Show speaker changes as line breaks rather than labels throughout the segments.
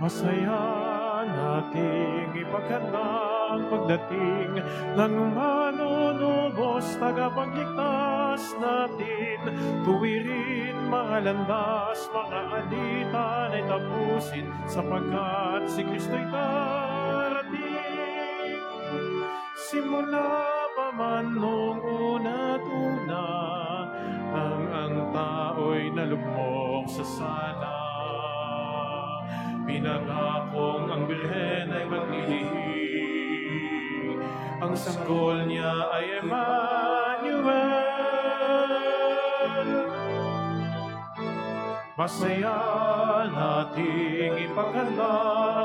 Masaya nating ipaghanda ang pagdating ng manunubos, tagapagligtas natin. Tuwirin mga landas, mga alitan ay tapusin, sapagkat si Kristo'y darating. Simula pa man nung una't una, ang tao'y nalugmok sa sala. Pinangakong ang Birhen ay maglilihim, ang sanggol niya ay Emmanuel. Masaya nating ipaghanda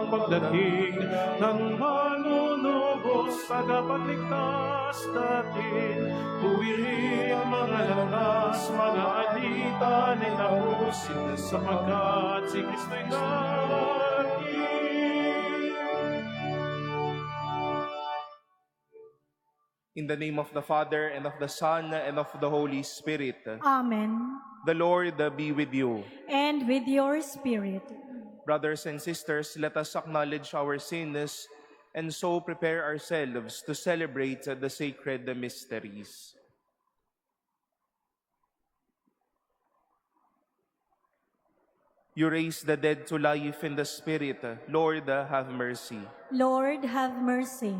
ang pagdating ng manunubos, tagapagligtas natin. Tuwirin ang mga landas, mga alitan ay tapusin, sapagkat si Kristo'y darating.
In the name of the Father, and of the Son, and of the Holy Spirit.
Amen.
The Lord be with you.
And with your spirit.
Brothers and sisters, let us acknowledge our sins and so prepare ourselves to celebrate the sacred mysteries. You raise the dead to life in the Spirit. Lord, have mercy.
Lord, have mercy.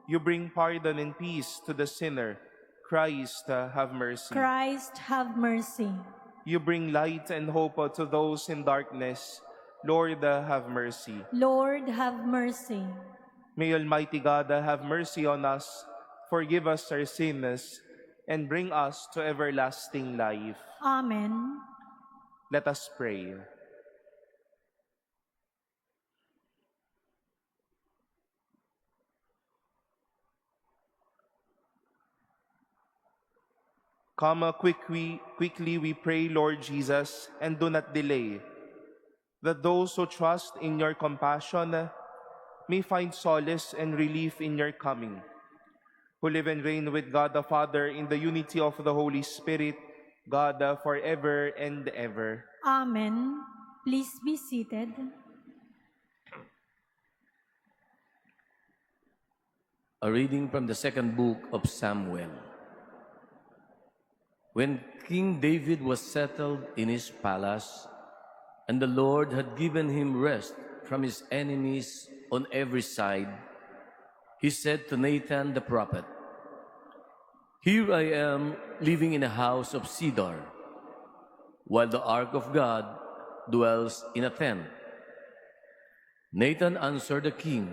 You bring pardon and peace to the sinner. Christ, have mercy.
Christ, have mercy.
You bring light and hope to those in darkness. Lord, have mercy.
Lord, have mercy.
May Almighty God have mercy on us, forgive us our sins, and bring us to everlasting life.
Amen.
Let us pray. Come quickly, we pray, Lord Jesus, and do not delay, that those who trust in your compassion may find solace and relief in your coming, who live and reign with God the Father in the unity of the Holy Spirit, God forever and ever.
Amen. Please be seated.
A reading from the second book of Samuel. When King David was settled in his palace, and the Lord had given him rest from his enemies on every side, he said to Nathan the prophet, "Here I am living in a house of cedar, while the ark of God dwells in a tent." Nathan answered the king,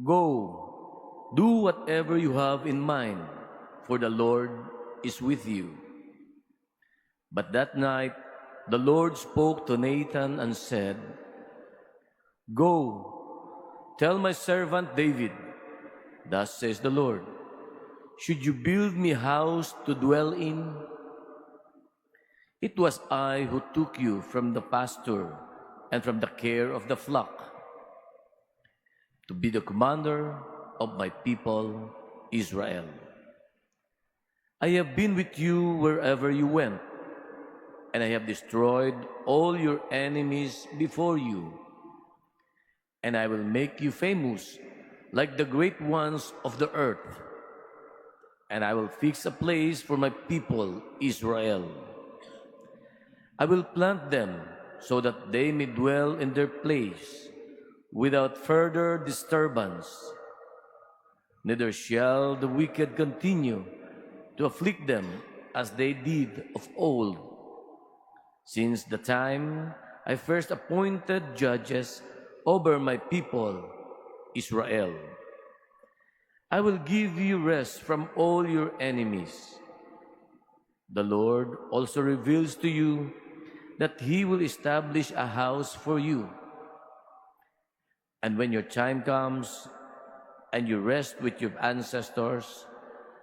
"Go, do whatever you have in mind, for the Lord is with you." But that night the Lord spoke to Nathan and said, "Go, tell my servant David, thus says the Lord, should you build me a house to dwell in? It was I who took you from the pasture and from the care of the flock, to be the commander of my people Israel. I have been with you wherever you went, and I have destroyed all your enemies before you. And I will make you famous like the great ones of the earth. And I will fix a place for my people Israel. I will plant them so that they may dwell in their place without further disturbance. Neither shall the wicked continue to afflict them as they did of old, since the time I first appointed judges over my people, Israel. I will give you rest from all your enemies. The Lord also reveals to you that He will establish a house for you. And when your time comes and you rest with your ancestors,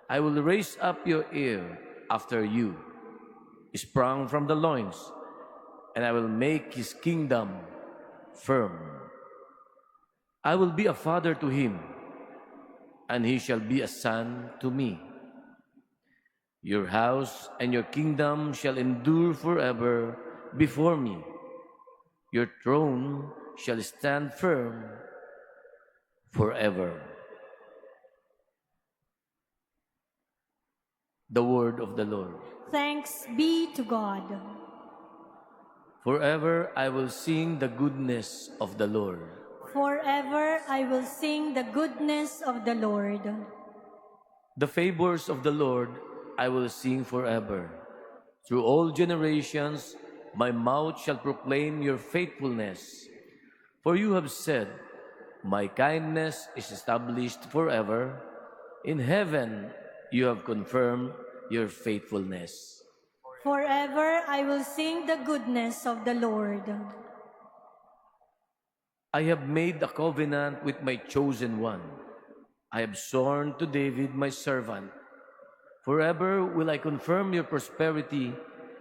I will raise up your heir after you, sprung from the loins, and I will make his kingdom firm. I will be a father to him, and he shall be a son to me. Your house and your kingdom shall endure forever before me. Your throne shall stand firm forever. The word of the Lord.
Thanks be to God.
Forever I will sing the goodness of the Lord.
Forever I will sing the goodness of the Lord.
The favors of the Lord I will sing forever. Through all generations, my mouth shall proclaim your faithfulness. For you have said, my kindness is established forever. In heaven, you have confirmed your faithfulness.
Forever I will sing the goodness of the Lord.
I have made a covenant with my chosen one. I have sworn to David, my servant. Forever will I confirm your prosperity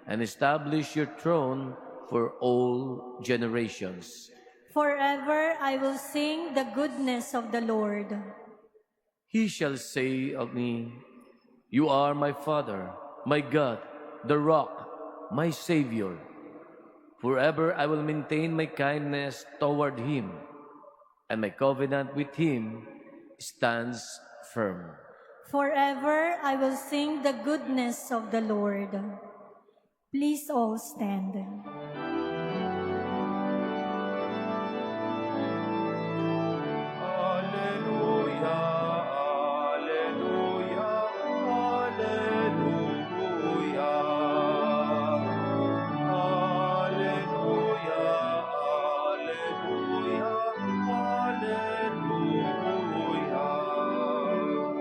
and establish your throne for all generations.
Forever I will sing the goodness of the Lord.
He shall say of me, you are my Father, my God, the rock, my Savior. Forever I will maintain my kindness toward him, and my covenant with him stands firm.
Forever I will sing the goodness of the Lord. Please all stand.
Alleluia, alleluia, alleluia. Alleluia, alleluia, alleluia.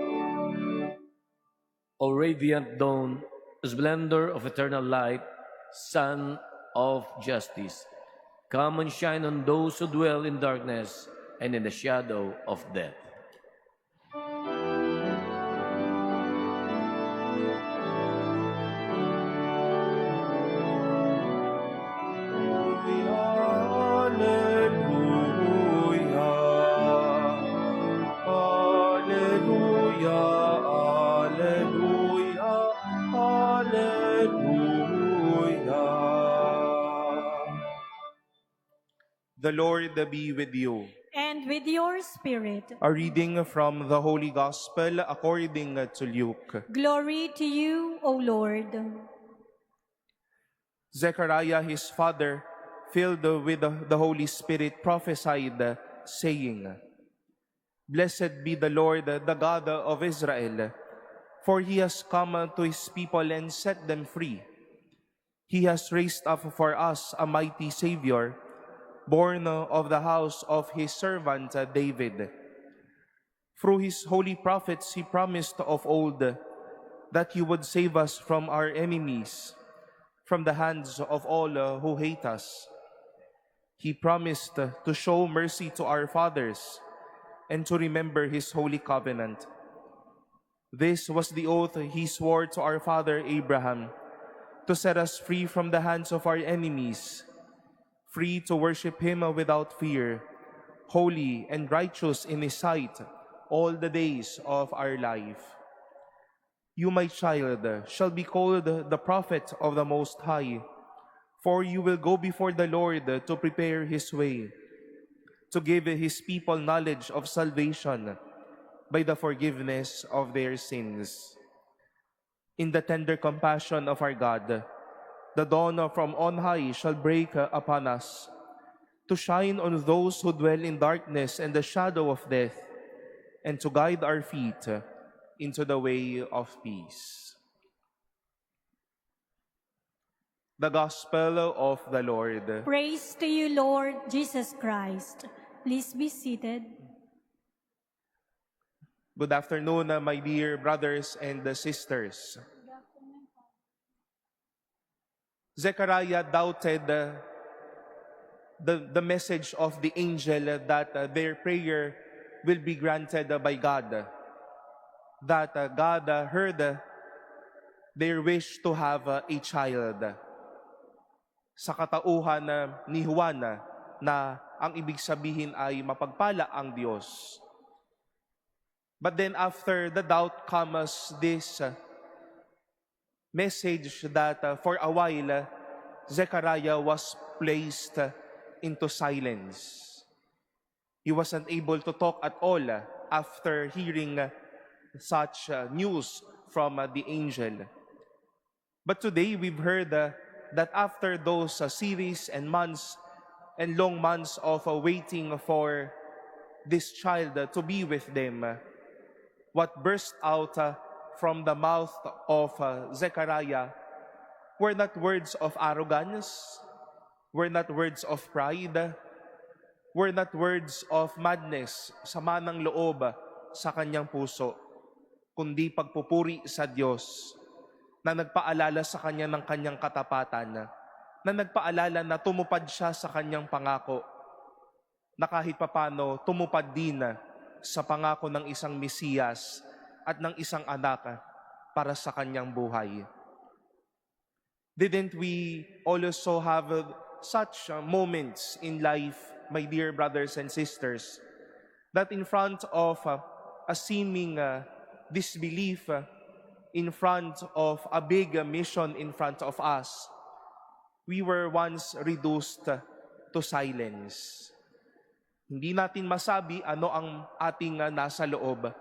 O radiant dawn, splendor of eternal light, sun of justice, come and shine on those who dwell in darkness and in the shadow of death.
Alleluia, alleluia, alleluia, alleluia. The Lord be with you.
And with your spirit.
A reading from the Holy Gospel according to Luke.
Glory to you, O Lord.
Zechariah, his father, filled with the Holy Spirit, prophesied, saying, Blessed be the Lord, the God of Israel, for he has come to his people and set them free. He has raised up for us a mighty Savior, born of the house of his servant David. Through his holy prophets he promised of old that he would save us from our enemies, from the hands of all who hate us. He promised to show mercy to our fathers and to remember his holy covenant. This was the oath he swore to our father Abraham, to set us free from the hands of our enemies, free to worship him without fear, holy and righteous in his sight all the days of our life. You, my child, shall be called the prophet of the Most High, for you will go before the Lord to prepare his way, to give his people knowledge of salvation by the forgiveness of their sins. In the tender compassion of our God, the dawn from on high shall break upon us, to shine on those who dwell in darkness and the shadow of death, and to guide our feet into the way of peace. The Gospel of the Lord.
Praise to you, Lord Jesus Christ. Please be seated.
Good afternoon, my dear brothers and sisters. Zechariah doubted the message of the angel that their prayer will be granted by God, that God heard their wish to have a child. Sa katauhan ni Juan na ang ibig sabihin ay mapagpala ang Diyos. But then after the doubt comes this message that for a while, Zechariah was placed into silence. He wasn't able to talk at all after hearing such news from the angel. But today we've heard that after those series and months and long months of waiting for this child to be with them, what burst out from the mouth of Zechariah were not words of arrogance, were not words of pride, were not words of madness, sama ng loob sa kanyang puso, kundi pagpupuri sa Diyos na nagpaalala sa kanya ng kanyang katapatan, na nagpaalala na tumupad siya sa kanyang pangako, na kahit papano tumupad din sa pangako ng isang Mesiyas at ng isang anak para sa kanyang buhay. Didn't we also have such moments in life, my dear brothers and sisters, that in front of a seeming disbelief, in front of a big mission in front of us, we were once reduced to silence. Hindi natin masabi ano ang ating nasa loob.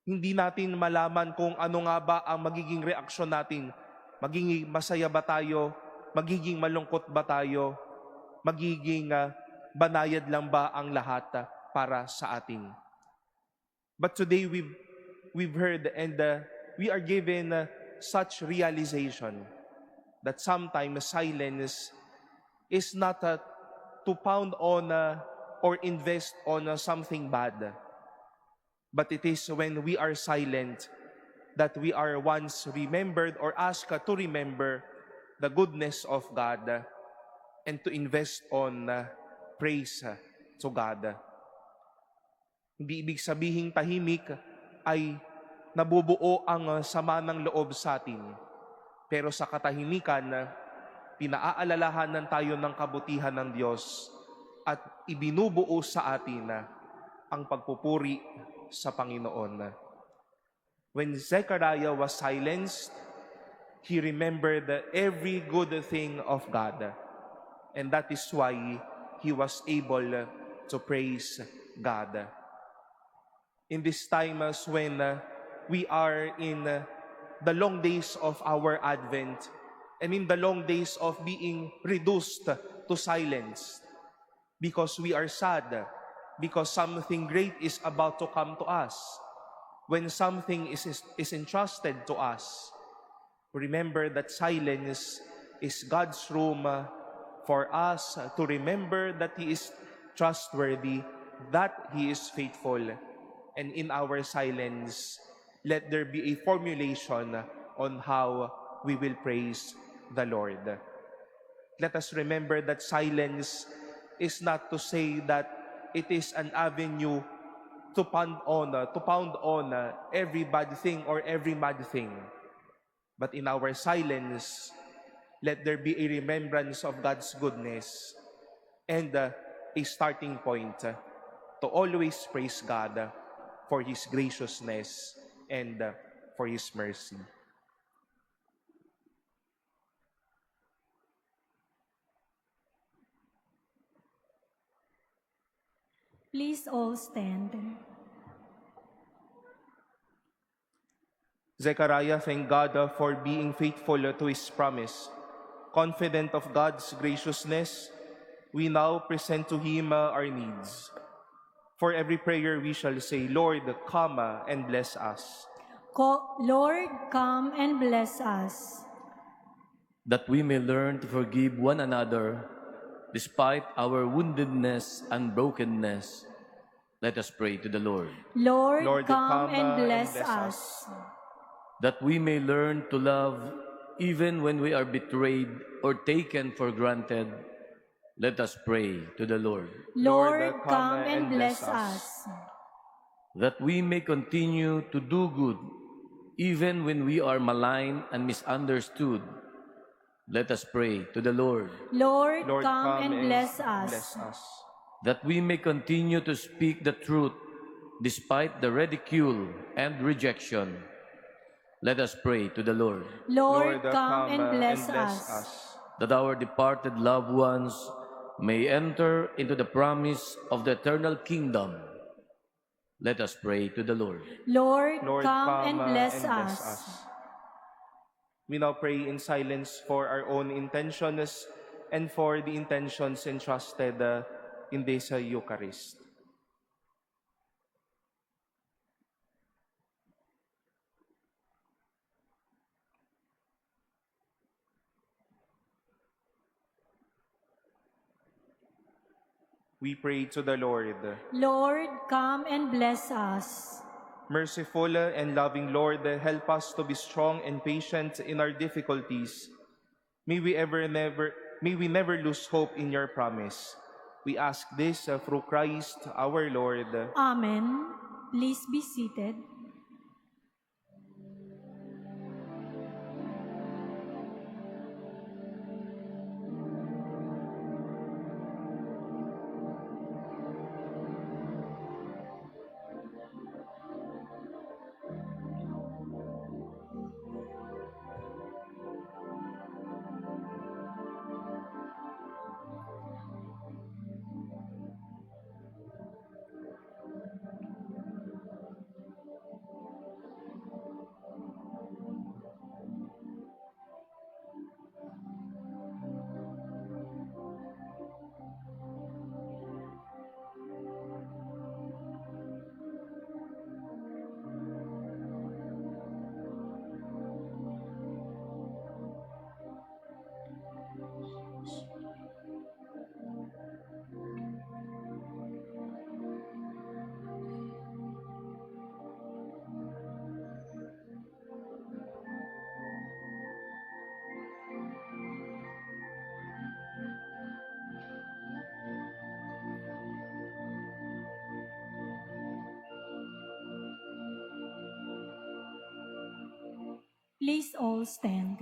Hindi natin malaman kung ano nga ba ang magiging reaksyon natin. Magiging masaya ba tayo? Magiging malungkot ba tayo? Magiging banayad lang ba ang lahat para sa atin? But today we've heard and we are given such realization that sometimes silence is not to pound on or invest on something bad, but it is when we are silent that we are once remembered or asked to remember the goodness of God and to invest on praise to God. Hindi ibig sabihin tahimik ay nabubuo ang sama ng loob sa atin. Pero sa katahimikan, pinaaalalahanan tayo ng kabutihan ng Diyos at ibinubuo sa atin ang pagpupuri sa Panginoon. When Zechariah was silenced, he remembered every good thing of God. And that is why he was able to praise God. In these times when we are in the long days of our Advent and in the long days of being reduced to silence because we are sad, because something great is about to come to us, when something is entrusted to us, remember that silence is God's room for us to remember that He is trustworthy, that He is faithful. And in our silence, let there be a formulation on how we will praise the Lord. Let us remember that silence is not to say that it is an avenue to pound on every bad thing or every mad thing. But in our silence, let there be a remembrance of God's goodness and a starting point to always praise God for His graciousness and for His mercy.
Please all stand.
Zechariah thanked God for being faithful to His promise. Confident of God's graciousness, we now present to Him our needs. For every prayer we shall say, Lord, come and bless us.
Lord, come and bless us.
That we may learn to forgive one another despite our woundedness and brokenness, let us pray to the Lord.
Lord, come and bless us.
That we may learn to love even when we are betrayed or taken for granted, let us pray to the Lord.
Lord, come and bless us.
That we may continue to do good even when we are maligned and misunderstood, let us pray to the Lord.
Lord, come and bless us.
That we may continue to speak the truth despite the ridicule and rejection, let us pray to the Lord.
Lord, come and bless us.
That our departed loved ones may enter into the promise of the eternal kingdom. Let us pray to the Lord.
Lord,
Lord,
come and bless
and bless
us.
We now pray in silence for our own intentions and for the intentions entrusted in this Eucharist. We pray to the Lord.
Lord, come and bless us.
Merciful and loving Lord, help us to be strong and patient in our difficulties. May we never lose hope in your promise. We ask this through Christ our Lord.
Amen. Please be seated. Please all stand.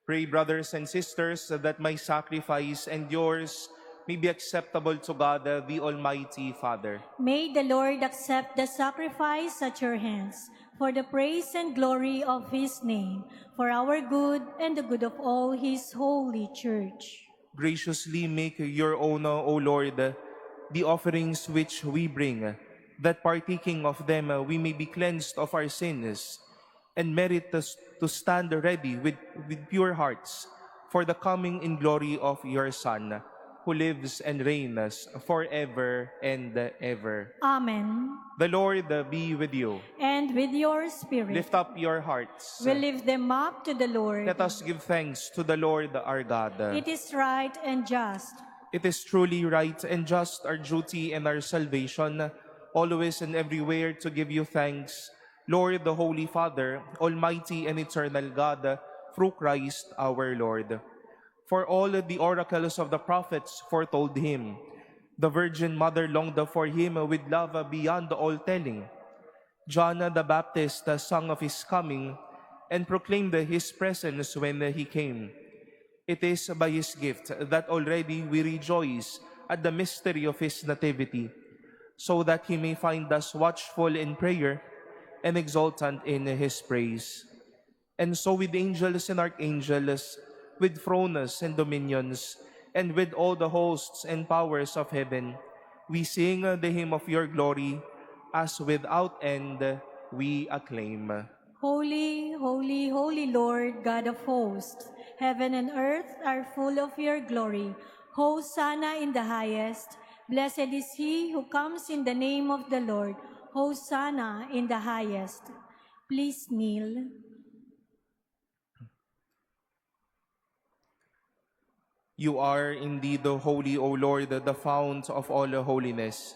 Pray, brothers and sisters, that my sacrifice and yours may be acceptable to God, the Almighty Father.
May the Lord accept the sacrifice at your hands for the praise and glory of his name, for our good and the good of all his holy church.
Graciously make your own, O Lord, the offerings which we bring, that partaking of them we may be cleansed of our sins and merit to stand ready with pure hearts for the coming in glory of your Son, who lives and reigns forever and ever.
Amen.
The Lord be with you.
And with your spirit,
Lift up your hearts.
we lift them up to the Lord.
Let us give thanks to the Lord our God.
It is right and just.
It is truly right and just, our duty and our salvation, always and everywhere to give you thanks, Lord, the Holy Father, Almighty and eternal God, through Christ our Lord. For all the oracles of the prophets foretold him. The Virgin Mother longed for him with love beyond all telling. John the Baptist sang of his coming and proclaimed his presence when he came. It is by his gift that already we rejoice at the mystery of his nativity, so that he may find us watchful in prayer and exultant in his praise. And so with angels and archangels, with thrones and dominions, and with all the hosts and powers of heaven, we sing the hymn of your glory, as without end we acclaim.
Holy, holy, holy Lord, God of hosts, heaven and earth are full of your glory. Hosanna in the highest. Blessed is he who comes in the name of the Lord. Hosanna in the highest. Please kneel.
You are indeed the holy, O Lord, the fount of all holiness.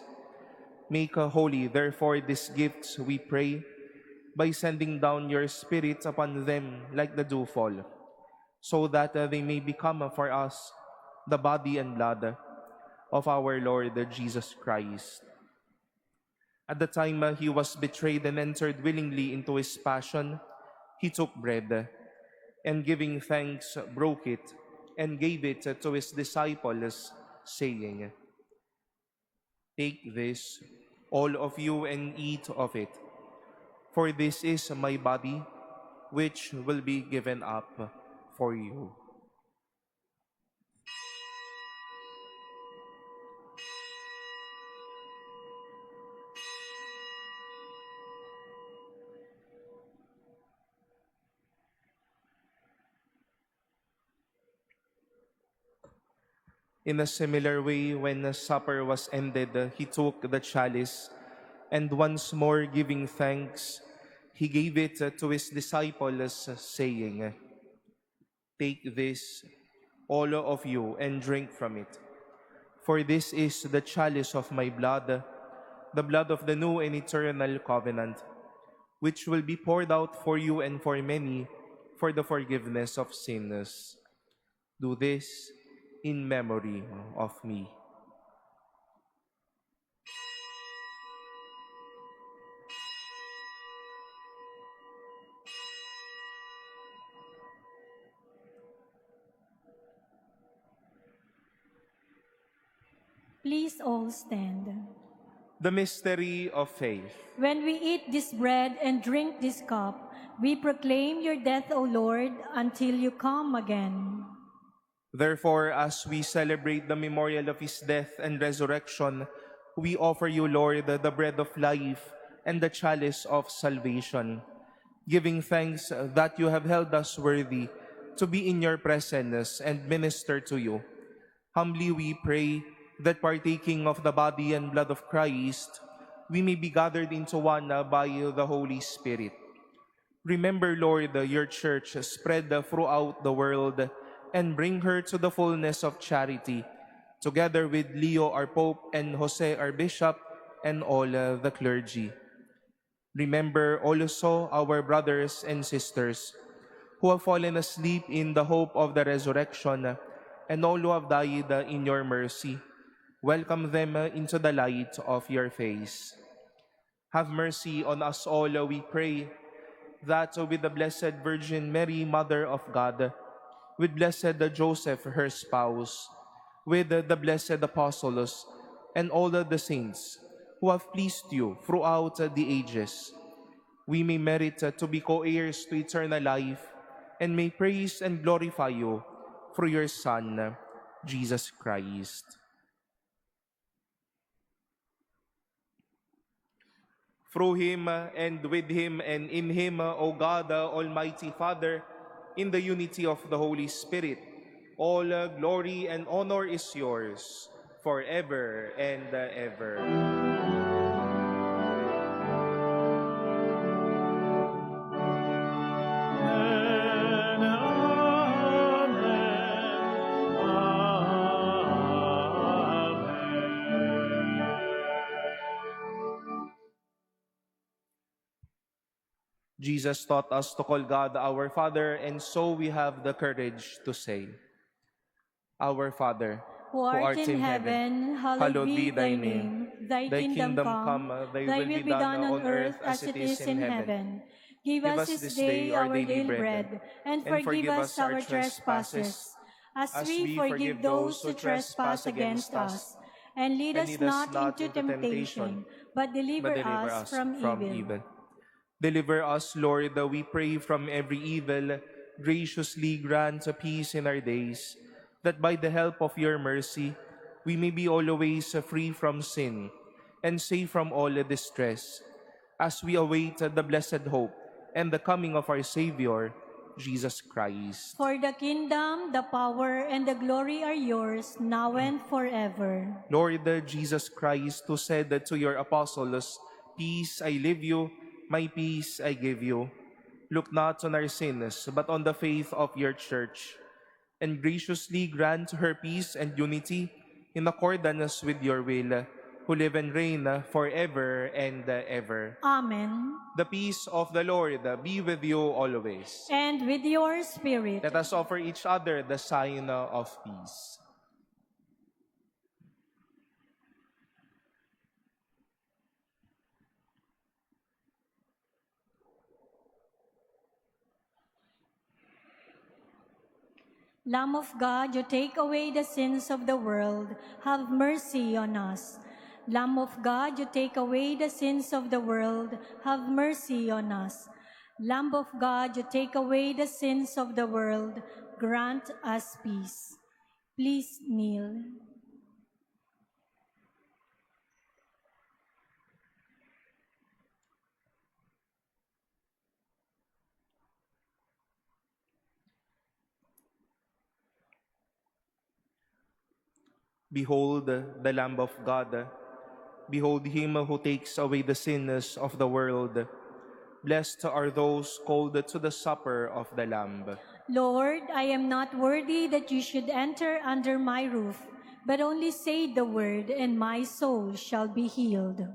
Make holy, therefore, these gifts, we pray, by sending down your Spirit upon them like the dewfall, so that they may become for us the body and blood of our Lord Jesus Christ. At the time he was betrayed and entered willingly into his passion, he took bread, and giving thanks, broke it, and gave it to his disciples, saying, "Take this, all of you, and eat of it, for this is my body, which will be given up for you." In a similar way, when the supper was ended, he took the chalice, and once more giving thanks, he gave it to his disciples, saying, "Take this, all of you, and drink from it. For this is the chalice of my blood, the blood of the new and eternal covenant, which will be poured out for you and for many for the forgiveness of sins. Do this in memory of me."
Please all stand.
The mystery of faith.
When we eat this bread and drink this cup, we proclaim your death, O Lord, until you come again.
Therefore, as we celebrate the memorial of his death and resurrection, we offer you, Lord, the bread of life and the chalice of salvation, giving thanks that you have held us worthy to be in your presence and minister to you. Humbly we pray that partaking of the body and blood of Christ, we may be gathered into one by the Holy Spirit. Remember, Lord, your church spread throughout the world and bring her to the fullness of charity, together with Leo, our Pope, and Jose, our Bishop, and all the clergy. Remember also our brothers and sisters who have fallen asleep in the hope of the resurrection, and all who have died in your mercy. Welcome them into the light of your face. Have mercy on us all, we pray, that with the Blessed Virgin Mary, Mother of God, with Blessed Joseph, her spouse, with the blessed apostles, and all the saints who have pleased you throughout the ages, we may merit to be co-heirs to eternal life, and may praise and glorify you through your Son, Jesus Christ. Through him, and with him, and in him, O God, Almighty Father, in the unity of the Holy Spirit, all glory and honor is yours, forever and ever.
Amen. Amen.
Jesus taught us to call God our Father, and so we have the courage to say, Our Father,
Who art in heaven, hallowed be thy name. Thy kingdom come, thy will be done on earth as it is in heaven. Give us this day our daily bread, and forgive us our trespasses, as we forgive those who trespass against us. And lead us not into temptation, but deliver us from evil.
Deliver us, Lord, we pray, from every evil. Graciously grant peace in our days, that by the help of your mercy, we may be always free from sin and safe from all distress, as we await the blessed hope and the coming of our Savior, Jesus Christ.
For the kingdom, the power, and the glory are yours, now and forever.
Lord Jesus Christ, who said to your apostles, "Peace I leave you, my peace I give you," look not on our sins, but on the faith of your church, and graciously grant her peace and unity in accordance with your will, who live and reign forever and ever.
Amen.
The peace of the Lord be with you always.
And with your spirit.
Let us offer each other the sign of peace.
Lamb of God, you take away the sins of the world, have mercy on us. Lamb of God, you take away the sins of the world, have mercy on us. Lamb of God, you take away the sins of the world, grant us peace. Please kneel.
Behold the Lamb of God. Behold him who takes away the sins of the world. Blessed are those called to the supper of the Lamb.
Lord, I am not worthy that you should enter under my roof, but only say the word, and my soul shall be healed.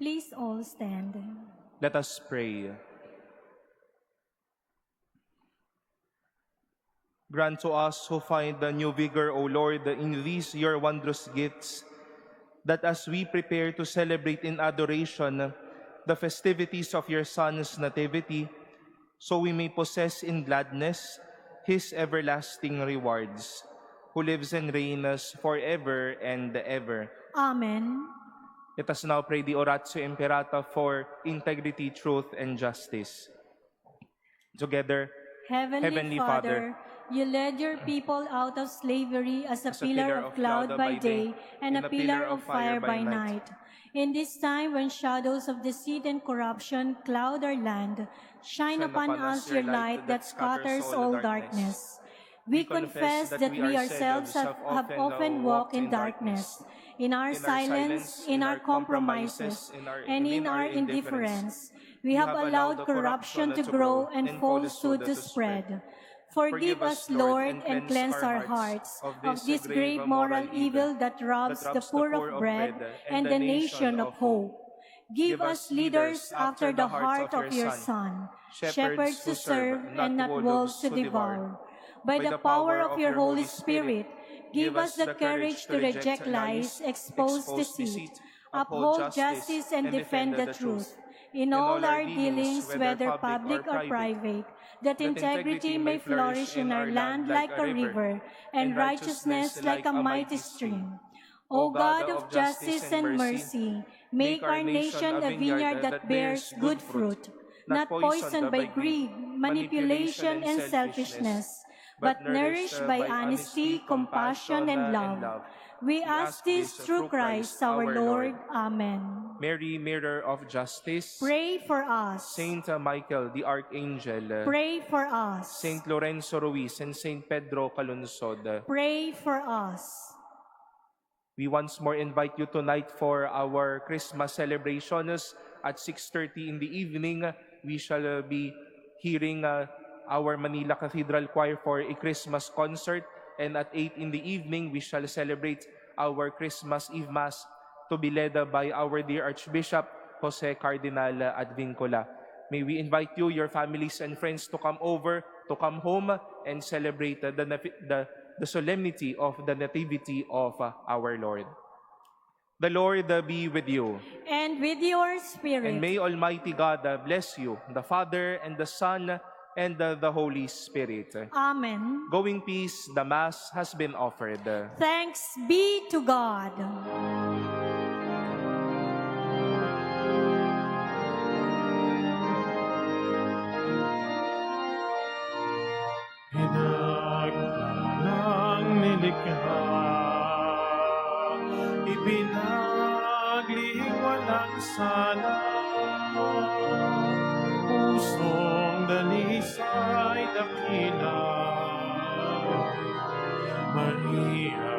Please all stand.
Let us pray. Grant to us who find the new vigor, O Lord, in these your wondrous gifts, that as we prepare to celebrate in adoration the festivities of your Son's nativity, so we may possess in gladness his everlasting rewards, who lives and reigns forever and ever.
Amen.
Let us now pray the Oratio Imperata for integrity, truth, and justice. Together,
Heavenly Father, you led your people out of slavery as a pillar of cloud by day and a pillar of fire by night. In this time when shadows of deceit and corruption cloud our land, shine upon us your light that scatters all darkness. We confess that we ourselves have often walked in darkness, in our silence, in our compromises, and in our indifference. We have allowed corruption to grow and falsehood to spread. Forgive us, Lord, and cleanse our hearts of this grave moral evil that robs the poor of bread and the nation of hope. Give us leaders after the heart of your Son, shepherds to serve and not wolves to devour. By the power of your Holy Spirit, give us the courage to reject lies, expose deceit, uphold justice, and defend the truth. In all our dealings, whether public or private, that integrity may flourish in our land like a river, and righteousness like a mighty stream. O God of justice and mercy, make our nation a vineyard that bears good fruit, not poisoned by greed, manipulation, and selfishness, but nourished by honesty, compassion, and love. We ask this through Christ our Lord. Amen.
Mary, Mirror of Justice,
Pray for us.
Saint Michael the Archangel,
Pray for us.
Saint Lorenzo Ruiz, and Saint Pedro Calunsod,
Pray for us.
we once more invite you tonight for our Christmas celebrations. At 6:30 in the evening, we shall be hearing our Manila Cathedral Choir for a Christmas concert. And at 8 in the evening, we shall celebrate our Christmas Eve Mass to be led by our dear Archbishop, Jose Cardinal Advincula. May we invite you, your families and friends, to come over, to come home, and celebrate the solemnity of the Nativity of our Lord. The Lord be with you.
And with your spirit.
And may Almighty God bless you, the Father, and the Son, and the Holy Spirit.
Amen.
Go in peace, the Mass has been offered.
Thanks be to God.
Pinagpalang nilikha, ibinagliwalang sana, pusong dalisay dakila, Maria